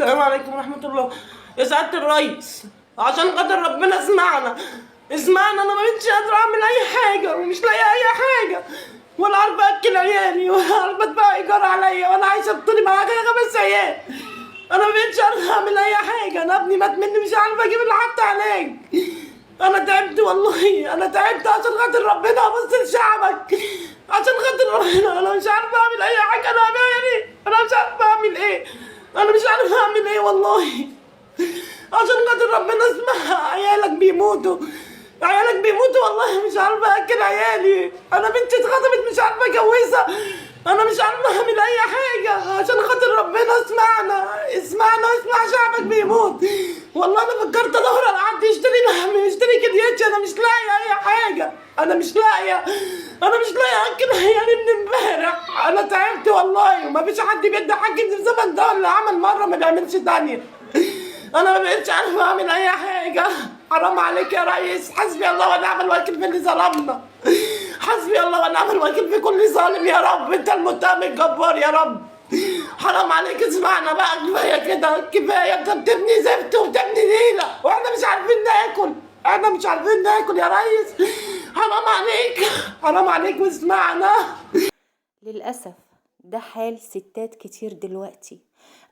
السلام عليكم ورحمة الله. يا سعادة الريس، عشان خاطر ربنا اسمعنا اسمعنا. انا ما بقتش قادرة اعمل اي حاجة ومش لاقية اي حاجة، ولا عارفة اكل عيالي ولا عارفة ادفع ايجار عليا، وانا عايشة بطولي معاك 5 ايام. انا ما بقتش عارفة اعمل اي حاجة. انا ابني مات مني، مش عارفة اجيب له حتى علاج. انا تعبت والله، انا تعبت عشان خاطر ربنا. ابص لشعبك عشان خاطر ربنا. انا مش عارفة اعمل اي حاجة. انا هعمل ايه؟ انا مش عارفة اعمل ايه. انا مش عارفة اعمل ايه والله. عشان خاطر ربنا اسمع. عيالك بيموتوا، عيالك بيموتوا والله. مش عارفه اكل عيالي. انا بنتي اتخطبت، مش عارفه اجوزها. انا مش عارفه اعمل اي حاجه. عشان خاطر ربنا اسمعنا اسمعنا واسمع شعبك بيموت. والله انا فكرت ادور على حد يشتري لحم، يشتري كدياتش. انا مش لاقيه اي حاجه. انا مش لاقيه اكل عيالي من امبارح. انا تعبت والله، وما فيش حد بيدي حق في الزمن ده. اللي عمل مره ما بيعملش تانيه. انا ما بقتش عارفه اعمل اي حاجه. حرام عليك يا ريس. حسبي الله ونعم الوكيل في اللي ظلمنا. حسبي الله ونعم الوكيل في كل ظالم يا رب. انت المتهم الجبار يا رب. حرام عليك اسمعنا بقى. كفايه كده، كفايه. انت بتبني زفت وبتبني نيله واحنا مش عارفين ناكل. احنا مش عارفين ناكل يا ريس. حرام عليك، حرام عليك واسمعنا. للأسف ده حال ستات كتير دلوقتي،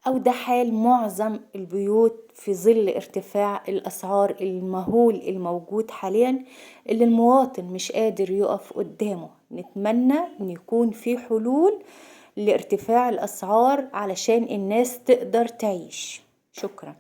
أو ده حال معظم البيوت في ظل ارتفاع الأسعار المهول الموجود حاليا، اللي المواطن مش قادر يقف قدامه. نتمنى أن يكون في حلول لارتفاع الأسعار علشان الناس تقدر تعيش. شكرا.